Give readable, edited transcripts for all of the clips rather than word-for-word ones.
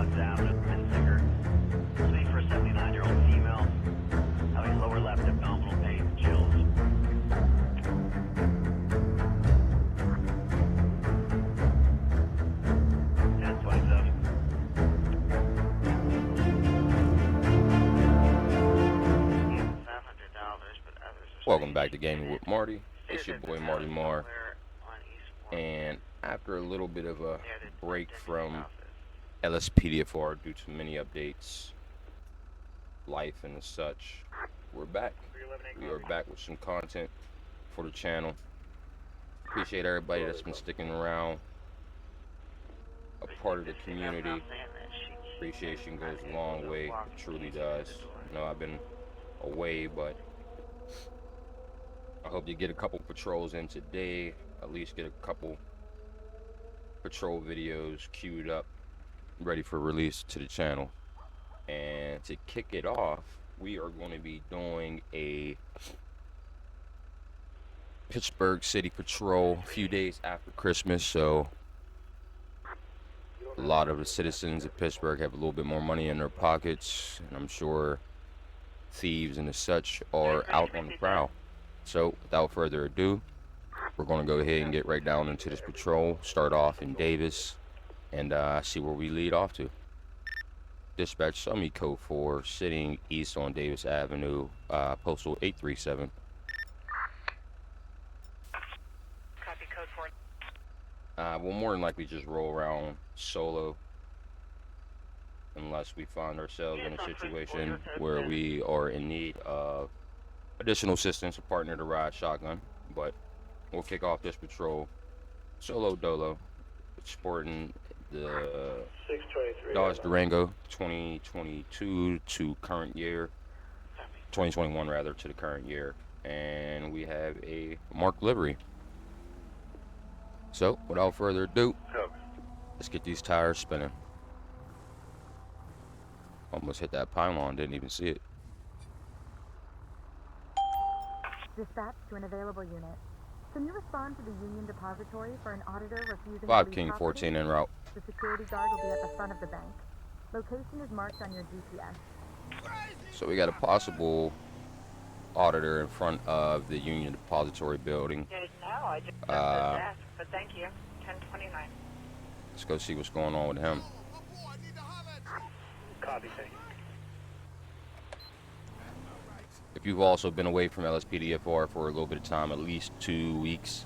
Boggs Avenue, Pinsinger. Speak for a 79-year-old female having lower left abdominal pain, chills. Welcome back to Gaming with Marty. It's your boy Marty Mar. And after a little bit of a break from LSPDFR due to many updates, life and such, we're back. We are back with some content for the channel. Appreciate everybody that's been sticking around, a part of the community. Appreciation goes a long way, it truly does. I know I've been away, but I hope you get a couple patrols in today, at least get a couple patrol videos queued up, ready for release to the channel. And to kick it off, we are going to be doing a Pittsburgh City Patrol a few days after Christmas, so a lot of the citizens of Pittsburgh have a little bit more money in their pockets, and I'm sure thieves and such are out on the prowl. So without further ado, we're going to go ahead and get right down into this patrol, start off in Davis, and see where we lead off to. Dispatch, show me code 4, sitting east on Davis Avenue, postal 837. Copy code 4. We'll more than likely just roll around solo, unless we find ourselves in a situation where we are in need of additional assistance, a partner to ride shotgun. But we'll kick off this patrol solo dolo, sporting the Dodge Durango 2022 to current year, 2021 rather, to the current year, and we have a marked livery. So without further ado, let's get these tires spinning. Almost hit that pylon, didn't even see it. Dispatch to an available unit. Can you respond to the Union Depository for an auditor refusing 5 to leave King property? 14 en route. The security guard will be at the front of the bank. Location is marked on your GPS. So we got a possible auditor in front of the Union Depository building. No, I just asked, but thank you. 1029. Let's go see what's going on with him. Copy, thank you. If you've also been away from LSPDFR for a little bit of time, at least 2 weeks,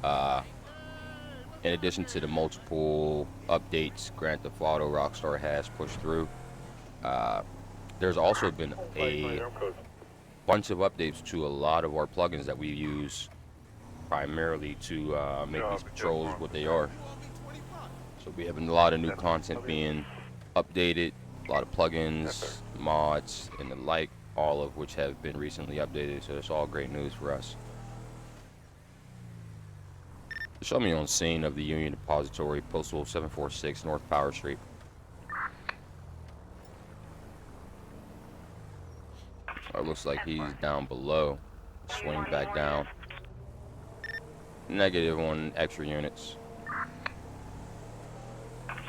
in addition to the multiple updates Grand Theft Auto Rockstar has pushed through, there's also been a bunch of updates to a lot of our plugins that we use primarily to make these patrols what they are. So we have a lot of new content being updated, a lot of plugins, mods, and the like, all of which have been recently updated, so it's all great news for us. Show me on scene of the Union Depository, postal 746 North Power Street. It looks like he's down below. Swing back down. Negative on extra units.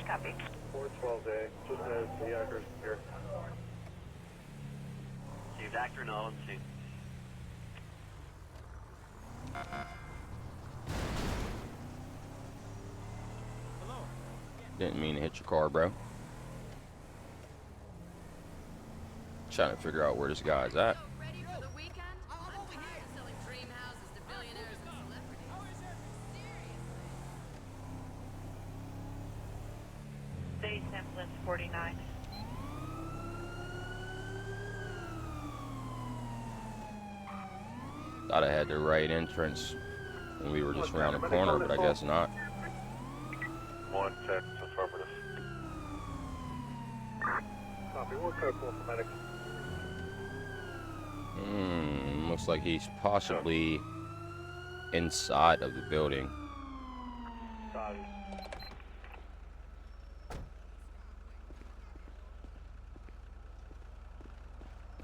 Copy. 412A, just as the actors here. Received actor Nolan C. Didn't mean to hit your car, bro. Trying to figure out where this guy's at. Ready for the weekend? I'm tired of selling dream houses to billionaires and celebrities. Seriously. State ambulance 49. Thought I had the right entrance when we were just around the corner, but I guess not. 110, affirmative. Copy, we're code 4 for medics. Looks like he's possibly inside of the building. Copy.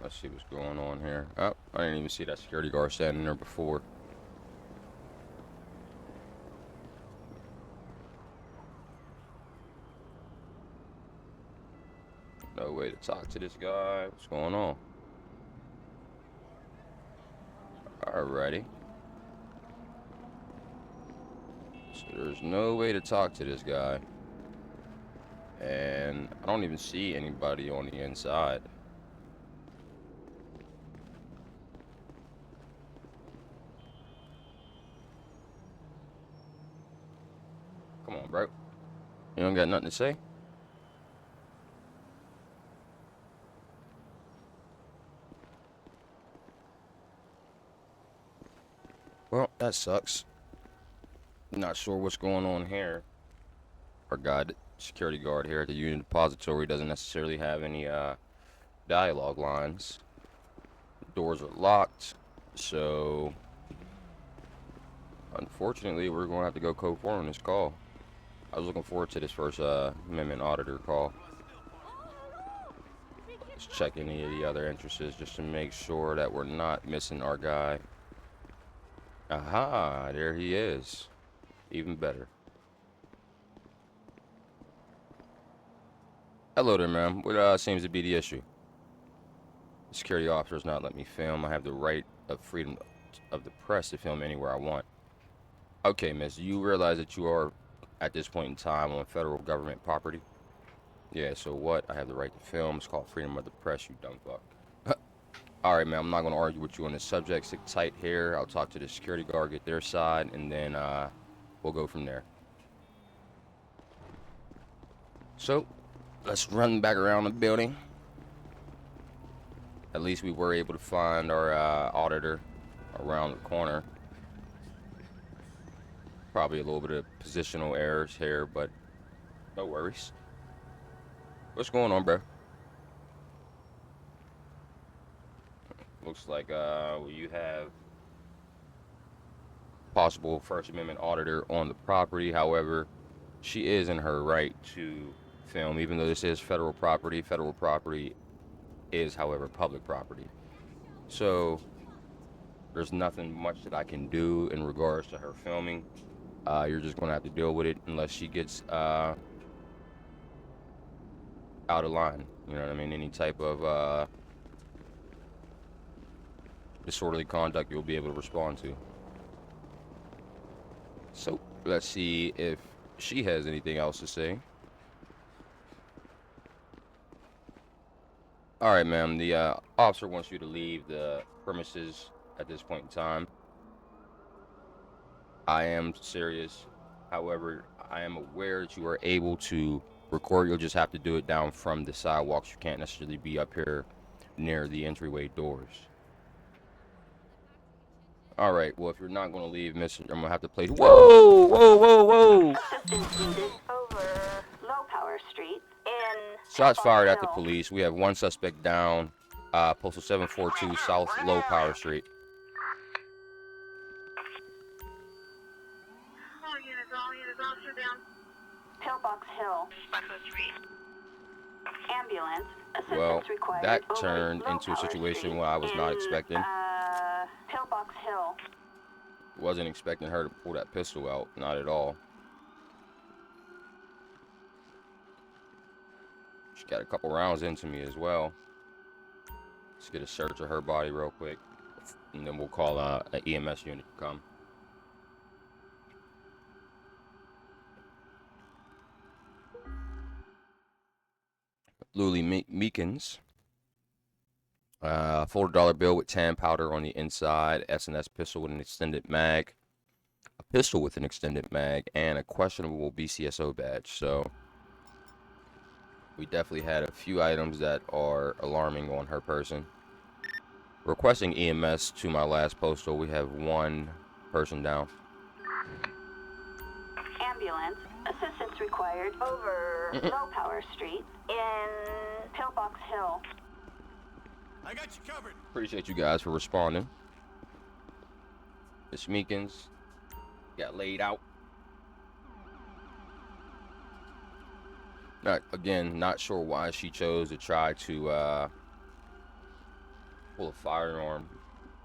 Let's see what's going on here. Oh, I didn't even see that security guard standing there before. No way to talk to this guy. What's going on? Alrighty. So there's no way to talk to this guy. And I don't even see anybody on the inside. Come on, bro. You don't got nothing to say? Well, that sucks. Not sure what's going on here. Our guy, security guard here at the Union Depository, doesn't necessarily have any dialogue lines. Doors are locked, so unfortunately we're going to have to go code 4 on this call. I was looking forward to this first Amendment Auditor call. Let's check any of the other entrances just to make sure that we're not missing our guy. Aha, there he is. Even better. Hello there, ma'am. What seems to be the issue? The security officer's not letting me film. I have the right of freedom of the press to film anywhere I want. Okay, miss, you realize that you are, at this point in time, on federal government property? Yeah, so what? I have the right to film. It's called freedom of the press, you dumb fuck. Alright, man, I'm not going to argue with you on this subject. Stick tight here. I'll talk to the security guard, get their side, and then we'll go from there. So, let's run back around the building. At least we were able to find our auditor around the corner. Probably a little bit of positional errors here, but no worries. What's going on, bro? Looks like you have possible First Amendment auditor on the property. However, she is in her right to film, even though this is federal property. Federal property is, however, public property. So there's nothing much that I can do in regards to her filming. You're just going to have to deal with it unless she gets out of line. You know what I mean? Any type of disorderly conduct you'll be able to respond to. So let's see if she has anything else to say. All right, ma'am. The officer wants you to leave the premises at this point in time. I am serious. However, I am aware that you are able to record. You'll just have to do it down from the sidewalks. You can't necessarily be up here near the entryway doors. All right. Well, if you're not going to leave, miss, I'm going to have to place... Whoa! Whoa, whoa, whoa! Assistance needed over Low Power Street in... Shots fired at the police. We have one suspect down. Postal 742 South Low Power Street. All units, officer down. Pillbox Hill. Ambulance. Well, Assistance required that over turned Low into a Power situation Street where I was not in, expecting. Pillbox Hill. Wasn't expecting her to pull that pistol out. Not at all. She got a couple rounds into me as well. Let's get a search of her body real quick. And then we'll call an EMS unit to come. Luli Meekins. $4 bill with tan powder on the inside. S&S pistol with an extended mag. A pistol with an extended mag. And a questionable BCSO badge. So we definitely had a few items that are alarming on her person. Requesting EMS to my last postal. We have one person down. Ambulance. Assistance required over Low Power Street in Pillbox Hill. I got you covered. Appreciate you guys for responding. Miss Meekins got laid out. Again, not sure why she chose to try to pull a firearm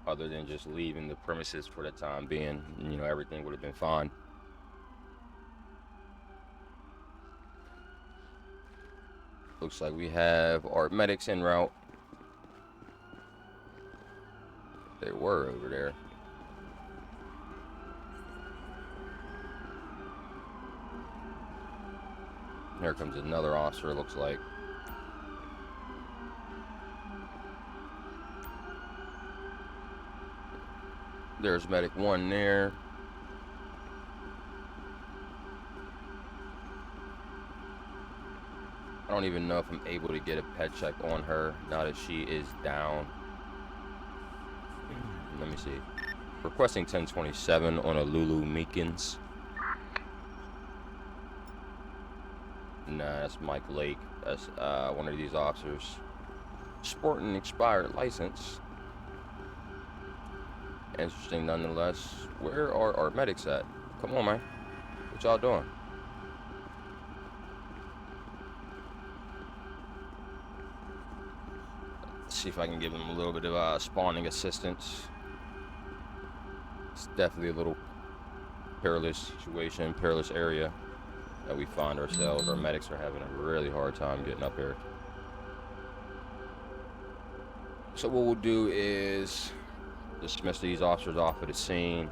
other than just leaving the premises for the time being. You know, everything would have been fine. Looks like we have our medics en route. They were over there. Here comes another officer, it looks like. There's medic 1 there. I don't even know if I'm able to get a pet check on her now that she is down. Let me see. Requesting 1027 on a Lulu Meekins. Nah, that's Mike Lake. That's one of these officers. Sporting an expired license. Interesting nonetheless. Where are our medics at? Come on, man. What y'all doing? Let's see if I can give them a little bit of spawning assistance. It's definitely a little perilous situation, perilous area that we find ourselves. Our medics are having a really hard time getting up here. So what we'll do is dismiss these officers off of the scene,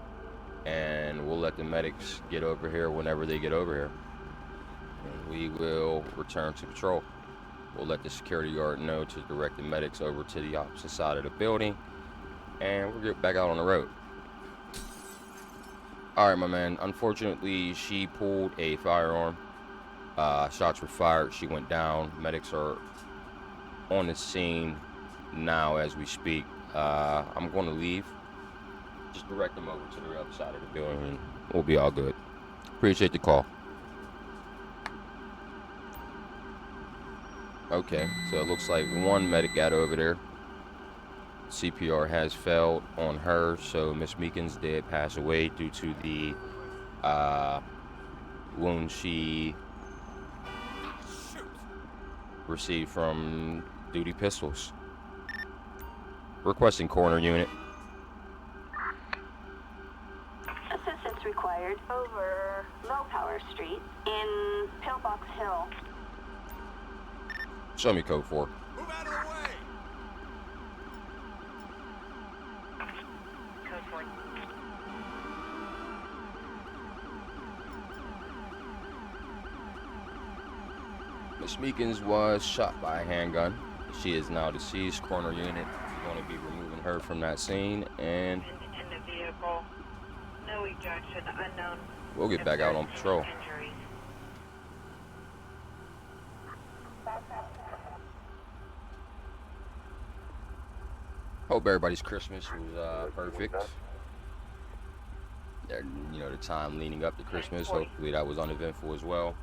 and we'll let the medics get over here whenever they get over here. And we will return to patrol. We'll let the security guard know to direct the medics over to the opposite side of the building, and we'll get back out on the road. Alright, my man. Unfortunately, she pulled a firearm. Shots were fired. She went down. Medics are on the scene now as we speak. I'm going to leave. Just direct them over to the other side of the building, and we'll be all good. Appreciate the call. Okay, so it looks like one medic got over there. CPR has failed on her, so Miss Meekins did pass away due to the wound she received from duty pistols. Requesting coroner unit. Assistance required over Low Power Street in Pillbox Hill. Show me code 4. Move out of the way! Code 4. Miss Meekins was shot by a handgun. She is now deceased. Coroner unit is going to be removing her from that scene, and In the vehicle. No ejection. Unknown. we'll get back out on patrol. Injuries. Hope everybody's Christmas was perfect. You know, the time leading up to Christmas, hopefully that was uneventful as well.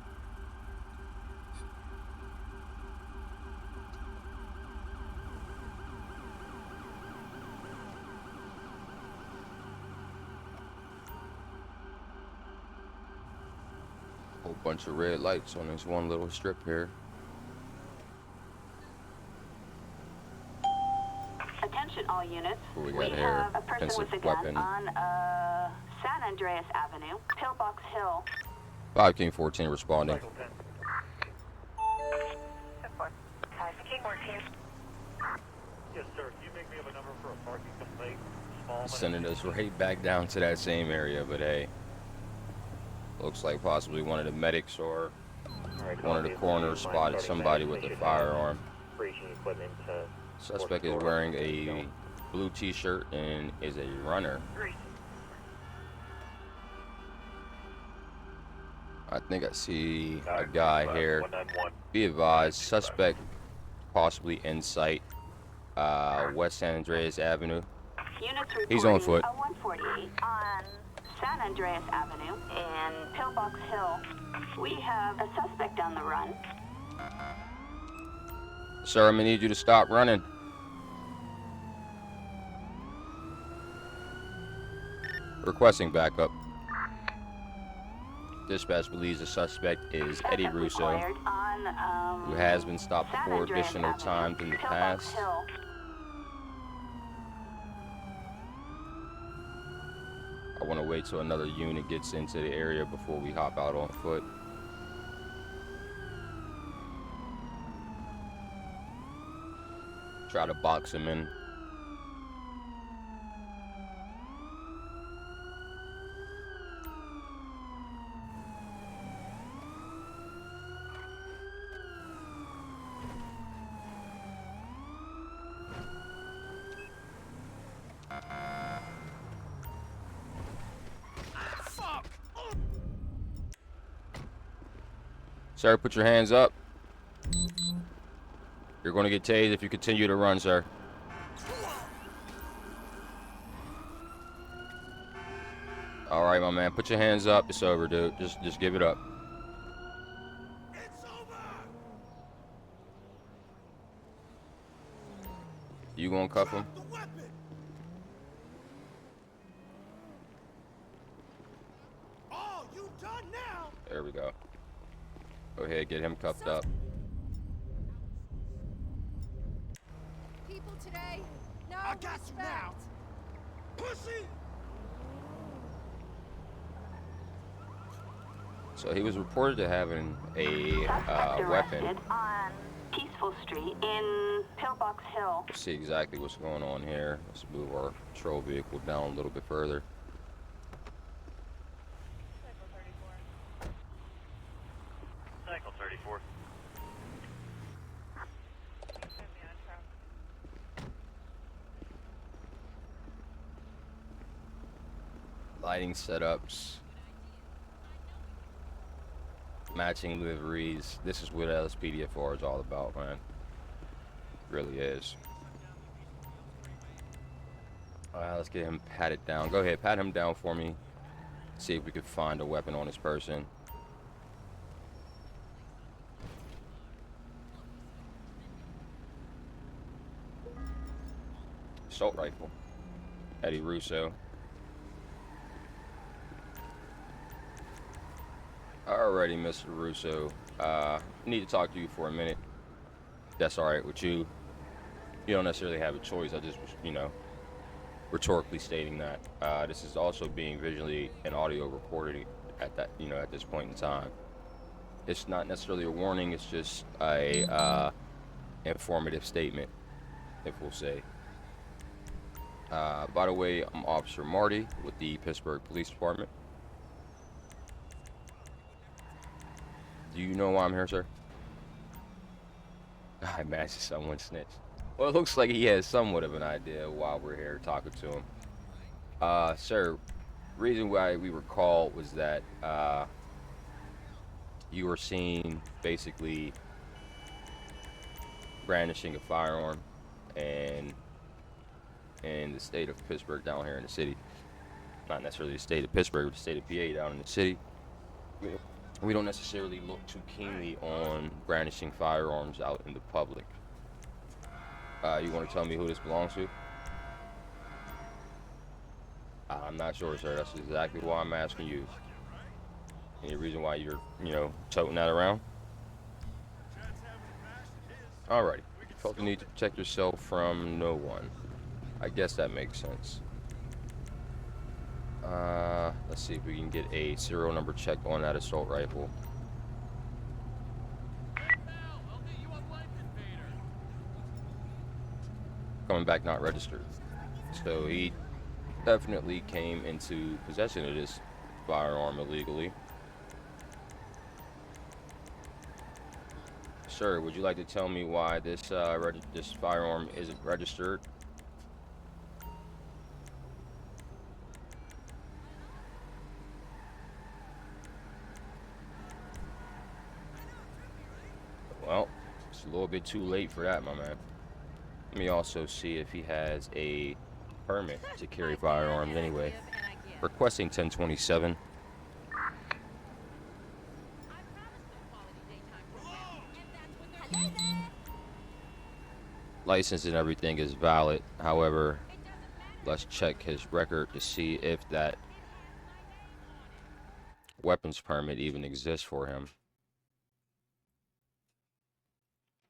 Whole bunch of red lights on this one little strip here. Attention all units. What we We got here? have a person Offensive with a gun weapon. on San Andreas Avenue, Pillbox Hill. 5 King 14 responding. Code 4. King 14. Yes, sir. Can you make me have a number for a parking complaint? Small. Sending us right back down to that same area, but hey, looks like possibly one of the medics or one of the coroners spotted somebody with a firearm. Suspect is wearing a blue t-shirt and is a runner. I think I see a guy here. Be advised, suspect possibly in sight, West San Andreas Avenue. Units He's on reporting foot. a 148 on San Andreas Avenue in Pillbox Hill. We have a suspect on the run. Sir, I'm gonna need you to stop running. Requesting backup. Dispatch believes the suspect is Eddie Backup Russo, required on, who has been stopped San 4 Andreas additional Avenue, times in the Pillbox past. Hill. I want to wait till another unit gets into the area before we hop out on foot. try to box him in. Sir, put your hands up. You're going to get tased if you continue to run, sir. All right, my man. Put your hands up. It's over, dude. Just give it up. It's over! You gonna cuff him? Drop the weapon! Oh, you done now? There we go. Go ahead, get him cuffed up. People today, no I got you respect. now. Pussy! So he was reported to having a Suspect weapon. arrested on Peaceful Street in Pillbox Hill. Let's see exactly what's going on here. Let's move our patrol vehicle down a little bit further. Cycle 34. Lighting setups. Matching liveries. This is what LSPDFR is all about, man. Really is. Alright, let's get him patted down. Go ahead, pat him down for me. See if we can find a weapon on this person. Assault rifle. Eddie Russo. Alrighty, Mr. Russo. Need to talk to you for a minute. That's alright with you. You don't necessarily have a choice. I just, you know, rhetorically stating that. This is also being visually and audio recorded at that, you know, at this point in time. It's not necessarily a warning. It's just a informative statement, if we'll say. By the way, I'm Officer Marty with the Pittsburgh Police Department. Do you know why I'm here, sir? I imagine someone snitched. Well, it looks like he has somewhat of an idea why we're here talking to him. Sir, reason why we were called was that you were seen basically brandishing a firearm and in the state of Pittsburgh down here in the city. Not necessarily the state of Pittsburgh, but the state of PA down in the city. We don't necessarily look too keenly on brandishing firearms out in the public. You want to tell me who this belongs to? I'm not sure, sir. That's exactly why I'm asking you. Any reason why you're, you know, toting that around? Alrighty. You felt the need to protect yourself from no one. I guess that makes sense. Let's see if we can get a serial number check on that assault rifle. Coming back not registered. So he definitely came into possession of this firearm illegally. Sir, would you like to tell me why this this firearm isn't registered? Well, it's a little bit too late for that, my man. Let me also see if he has a permit to carry firearms anyway. Requesting 1027. License and everything is valid. However, let's check his record to see if that weapons permit even exists for him.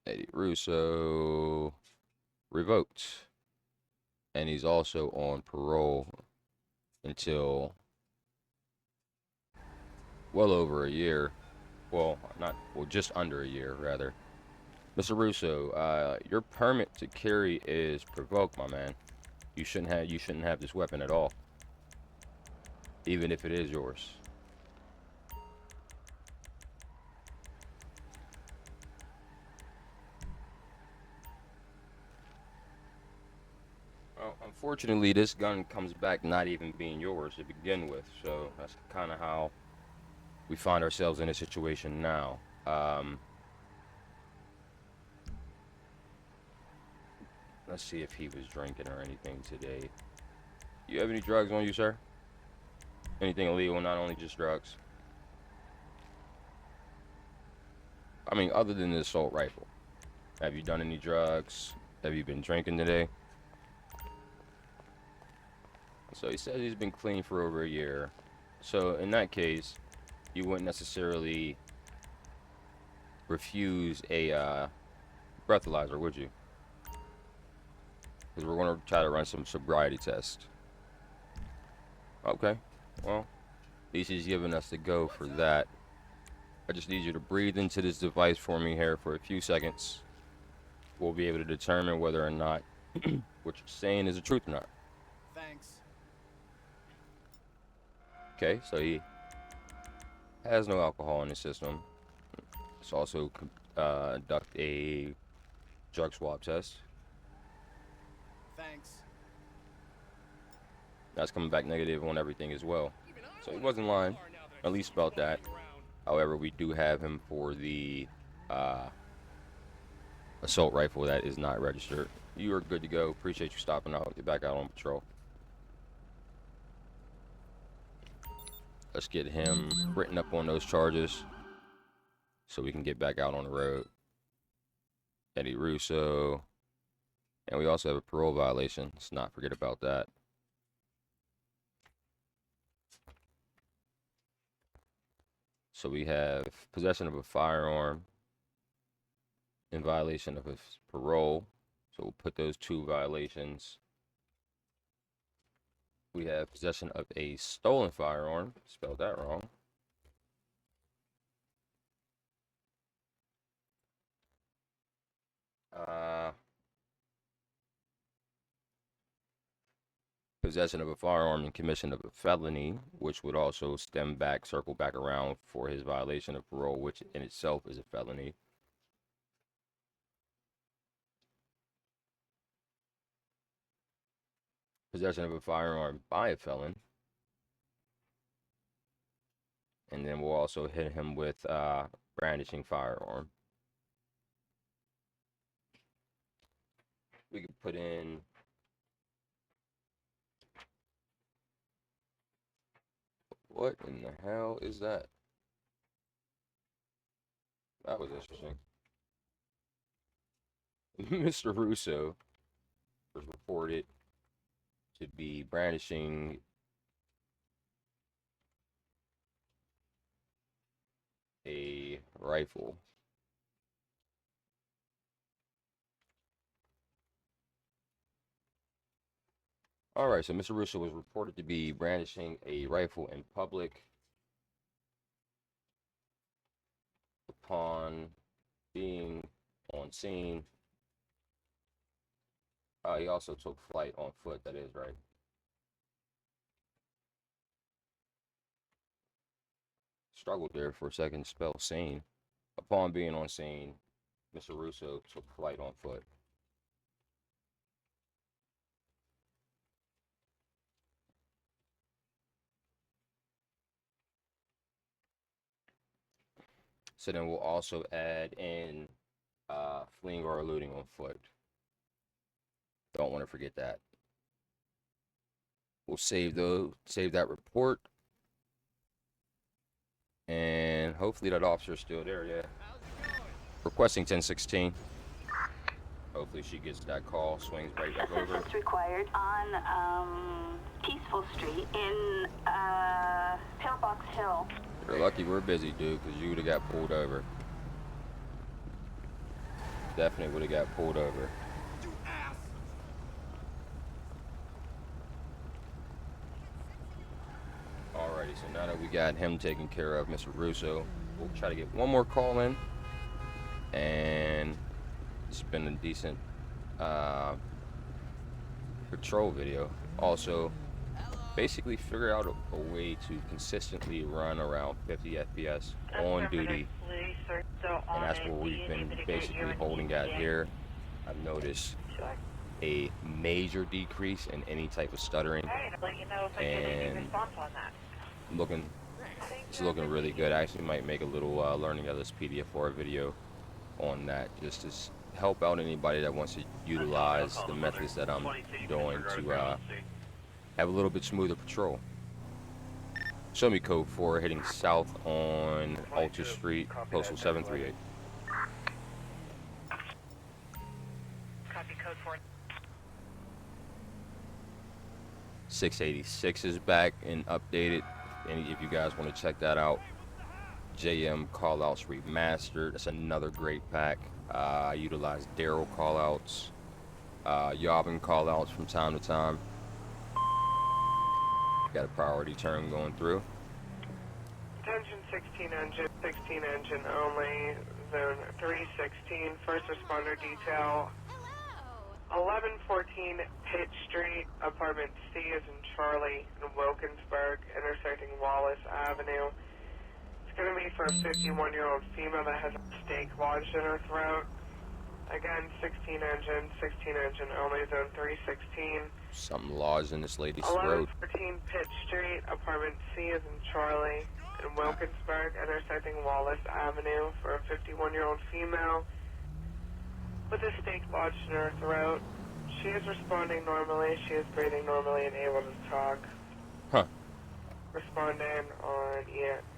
Eddie Russo revoked, and he's also on parole until well over a year. Well, just under a year rather. Mr. Russo, your permit to carry is revoked, my man. You shouldn't have this weapon at all, even if it is yours. Well, unfortunately, this gun comes back not even being yours to begin with, so that's kind of how we find ourselves in a situation now. Let's see if he was drinking or anything today. You have any drugs on you, sir? Anything illegal, not only just drugs? I mean, other than the assault rifle. Have you done any drugs? Have you been drinking today? So he says he's been clean for over a year. So in that case, you wouldn't necessarily refuse a breathalyzer, would you? Because we're going to try to run some sobriety tests. Okay, well, at least he's giving us the go for that. I just need you to breathe into this device for me here for a few seconds. We'll be able to determine whether or not what you're saying is the truth or not. Thanks. Okay, so he has no alcohol in his system. Let's also conduct a drug swab test. Thanks. That's coming back negative on everything as well. So he wasn't lying, at least about that. However, we do have him for the assault rifle that is not registered. You are good to go. Appreciate you stopping out. Get back out on patrol. Let's get him written up on those charges so we can get back out on the road. Eddie Russo. And we also have a parole violation. Let's not forget about that. So we have possession of a firearm in violation of his parole. So we'll put those two violations. We have possession of a stolen firearm. Spelled that wrong. Possession of a firearm and commission of a felony, which would also circle back around for his violation of parole, which in itself is a felony. Possession of a firearm by a felon. And then we'll also hit him with brandishing firearm. We could put in what in the hell is that? That was interesting. Mr. Russo was reported to be brandishing a rifle. Alright, so Mr. Russo was reported to be brandishing a rifle in public upon being on scene. He also took flight on foot, that is right. Struggled there for a second to spell scene. Upon being on scene, Mr. Russo took flight on foot. So then we'll also add in fleeing or eluding on foot. Don't want to forget that. We'll save that report. And hopefully that officer's still there, yeah. Requesting 1016. Hopefully she gets that call, swings right back over. Assistance required on Peaceful Street in Pillbox Hill. You're lucky we're busy, dude, because you would have got pulled over. Definitely would have got pulled over. You ass! Alrighty, so now that we got him taken care of, Mr. Russo, we'll try to get one more call in. And it's been a decent patrol video. Also, basically figure out a way to consistently run around 50 FPS on duty, and that's what we've been basically holding at here. I've noticed a major decrease in any type of stuttering, and it's looking really good. I actually might make a little learning LSPDFR video on that, just to help out anybody that wants to utilize the methods that I'm doing to have a little bit smoother patrol. Show me code 4 heading south on Alta Street, postal 738. Copy code 4. 686 is back and updated. If you guys want to check that out, JM callouts remastered. That's another great pack. I utilize Daryl callouts, Yavin callouts from time to time. Got a priority turn going through. Attention 16 engine only, zone 316, first responder detail. 1114 Pitt Street, apartment C is in Charlie in Wilkinsburg, intersecting Wallace Avenue. It's going to be for a 51-year-old female that has a stake lodged in her throat. Again, 16 engine only, zone 316. Something lodged in this lady's throat. 1114 Pitt Street, apartment C is in Charlie in Wilkinsburg, intersecting Wallace Avenue for a 51-year-old female with a stake lodged in her throat. She is responding normally. She is breathing normally and able to talk. Huh. Responding on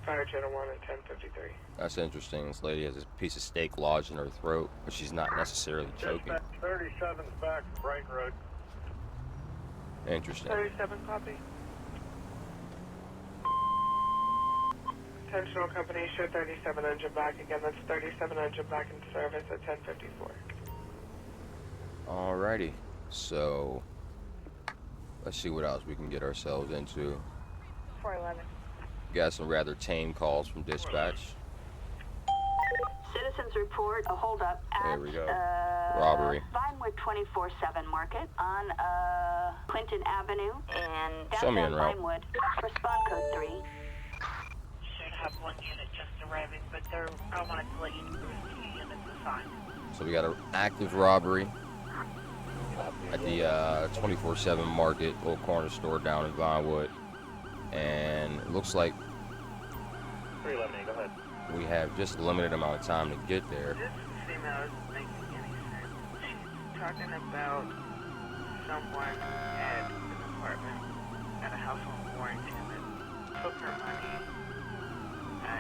fire channel 1 at 10:53. That's interesting. This lady has a piece of steak lodged in her throat, but she's not necessarily choking. 37's back from Brighton Road. Interesting. 37 copy. Attentional company, show 37 engine back again. That's 37 engine back in service at 10:54. Alrighty. So, let's see what else we can get ourselves into. 411. Got some rather tame calls from dispatch. Citizens report a holdup at There we go. Robbery. Vinewood 24/7 Market on Clinton Avenue in Show me downtown en route. Vinewood. Respond code 3. Should have one unit just arriving, but I wanted to let you know there's 2 units assigned. So we got an active robbery at the 24/7 Market, little corner store down in Vinewood, and it looks like 311, go ahead. we have just a limited amount of time to get there. This female isn't making any sense. She's talking about someone at an apartment at a house on Warrington that took her money.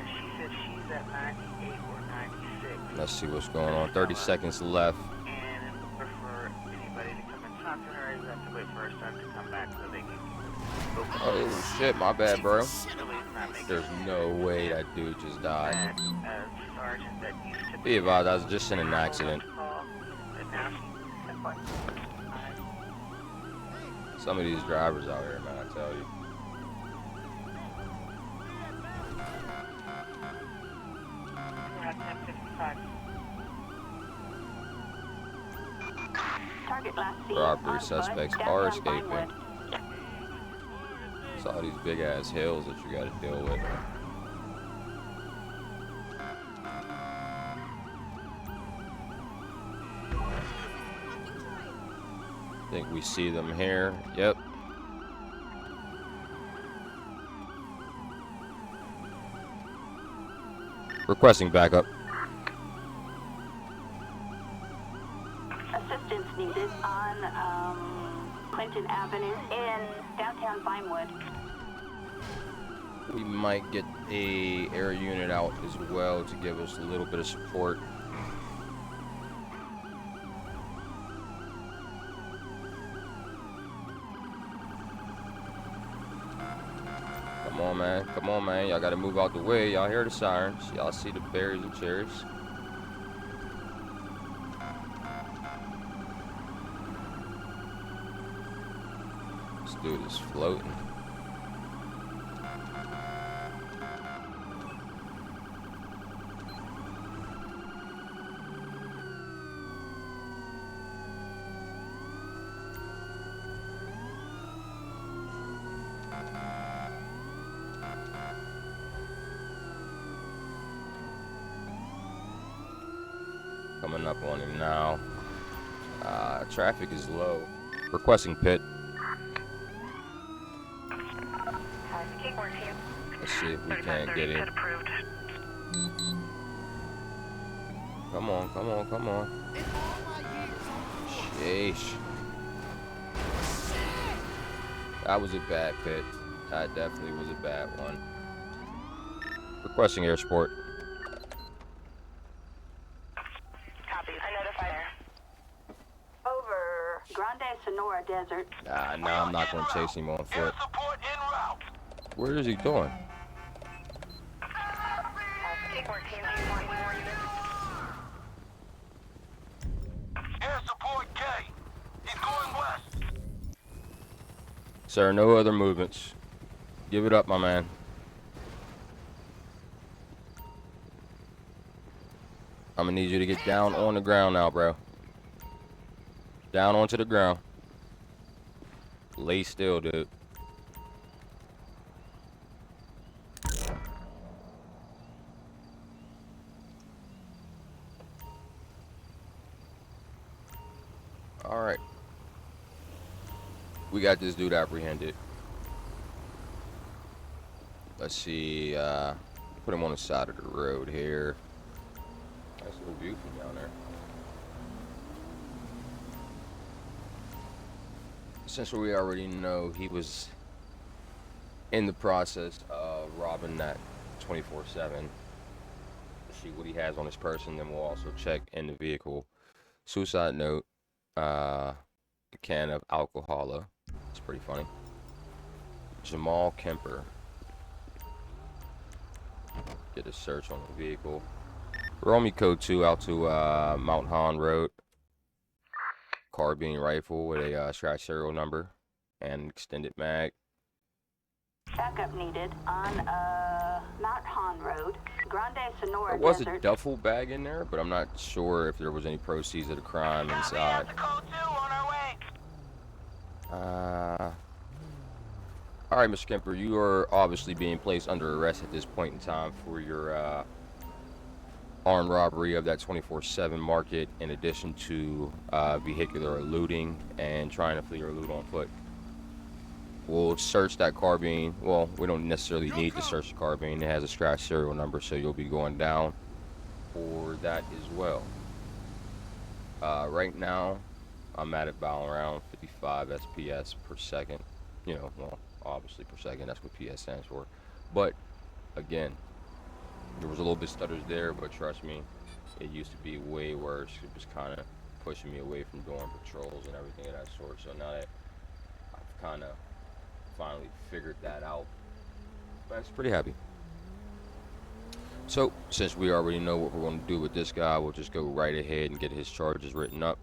She said she's at 98 or 96. Let's see what's going on. 30 seconds left. And in order for anybody to come and talk to her, you have to wait for her son to come back so they can go. Oh shit, my bad, bro. Really not making There's no way that dude just died. that sergeant that used to Be advised, I was just in an accident. and now she's Some of these drivers out here, man, I tell you. We're at 10:55. Target last seen Robbery on suspects Bud, are downtown escaping. Vinewood. It's all these big ass hills that you gotta deal with. I think we see them here. Yep. Requesting backup. Assistance needed on Clinton Avenue in downtown Vinewood. We might get a air unit out as well to give us a little bit of support. Come on, man. Come on, man. Y'all gotta move out the way. Y'all hear the sirens. Y'all see the berries and cherries. This dude is floating. on him now. Traffic is low. Requesting pit. Let's see if we can't get it. Come on, come on, come on. Sheesh. That was a bad pit. That definitely was a bad one. Requesting air support. Copy. I notified her. Over Grande Sonora Desert. Nah, I'm not going to chase him on foot. Where is he going? Air support K. He's going west. Sir, no other movements. Give it up, my man. I'm going to need you to get down on the ground now, bro. Down onto the ground. Lay still, dude. Alright. We got this dude apprehended. Let's see, put him on the side of the road here. Nice little view from down there. Since we already know he was in the process of robbing that 24/7, see what he has on his person, then we'll also check in the vehicle. Suicide note, a can of alcohol. It's pretty funny. Jamal Kemper. Get a search on the vehicle. Romeo Code 2 out to Mount Hahn Road. Carbine rifle with a scratch serial number and extended mag. Backup needed on Mount Hahn Road, Grande Sonora There was Desert. a duffel bag in there, but I'm not sure if there was any proceeds of the crime inside. Alright, Mr. Kemper, you are obviously being placed under arrest at this point in time for your armed robbery of that 24/7 market, in addition to vehicular eluding and trying to flee or elude on foot. We'll search that carbine. Well, we don't necessarily need to search the carbine. It has a scratch serial number, so you'll be going down for that as well. Right now, I'm at about around 55 SPS per second. You know, well, obviously per second, that's what PS stands for. But, again, there was a little bit stutters there, but trust me, it used to be way worse. It was kind of pushing me away from doing patrols and everything of that sort. So now that I've kind of finally figured that out, I'm pretty happy. So, since we already know what we're going to do with this guy, we'll just go right ahead and get his charges written up.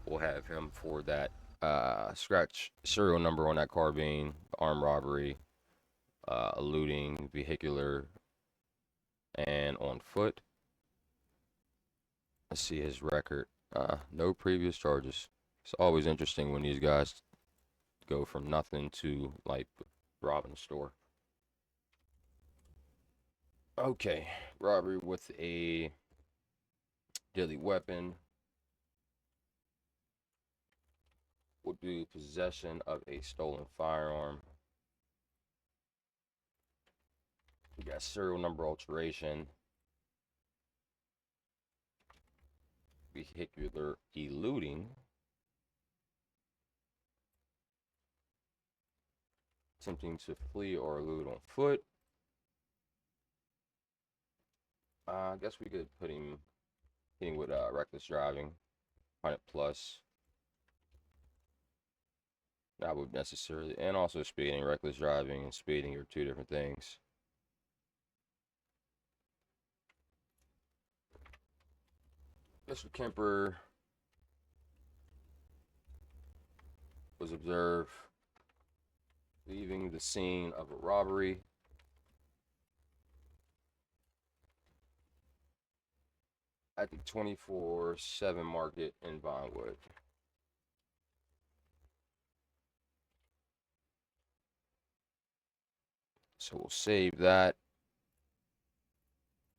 We'll have him for that scratch serial number on that carbine, armed robbery, eluding, vehicular, and on foot. Let's see his record. No previous charges. It's always interesting when these guys go from nothing to like robbing a store. Okay, robbery with a deadly weapon would be possession of a stolen firearm. We got serial number alteration, vehicular eluding, attempting to flee or elude on foot. I guess we could put him with reckless driving, 100 plus. That would necessarily, and also speeding. Reckless driving and speeding are two different things. Mr. Kemper was observed leaving the scene of a robbery at the 24/7 market in Vinewood. So we'll save that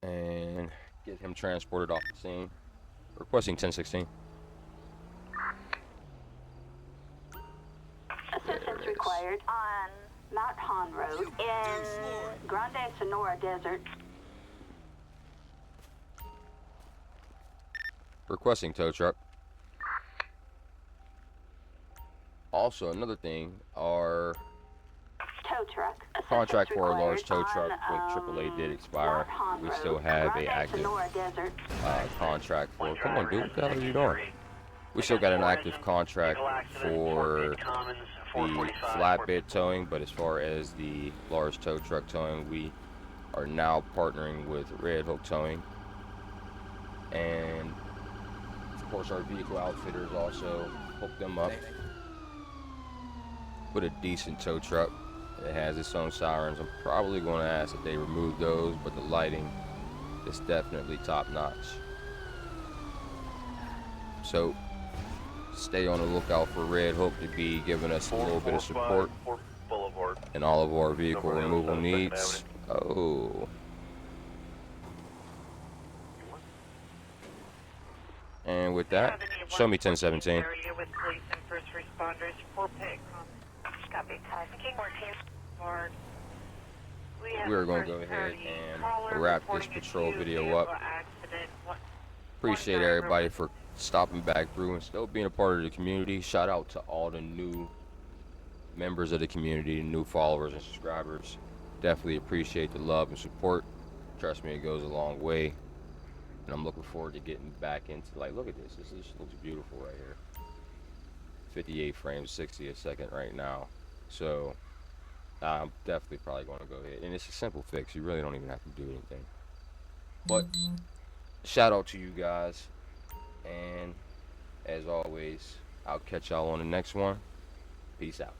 and get him transported off the scene. Requesting 1016. Assistance required on Mount Hahn Road in Grande Sonora Desert. Requesting tow truck. Also, another thing, our Tow truck. contract for a large tow required truck on, with AAA did expire. Mount Hahn We Road, still have a Grande active Sonora Desert. contract for. Come on, dude. What the hell are you doing? We still got an active contract for the flatbed towing, but as far as the large tow truck towing, we are now partnering with Red Hook Towing. And of course, our vehicle outfitters also hooked them up with a decent tow truck. It has its own sirens. I'm probably going to ask that they remove those, but the lighting is definitely top notch. So stay on the lookout for Red Hook to be giving us a little bit of support in all of our vehicle removal needs. Oh. And with that, show me 1017. Area with police and first responders for pick. Copy. King 14 Mark. We are going to go ahead and wrap this patrol video up. Appreciate everybody for stopping back through and still being a part of the community. Shout out to all the new members of the community, new followers and subscribers. Definitely appreciate the love and support. Trust me, it goes a long way. And I'm looking forward to getting back into, like, look at this. This looks beautiful right here. 58 frames, 60 a second right now. So I'm definitely probably going to go ahead. And it's a simple fix. You really don't even have to do anything. But shout out to you guys. And as always, I'll catch y'all on the next one. Peace out.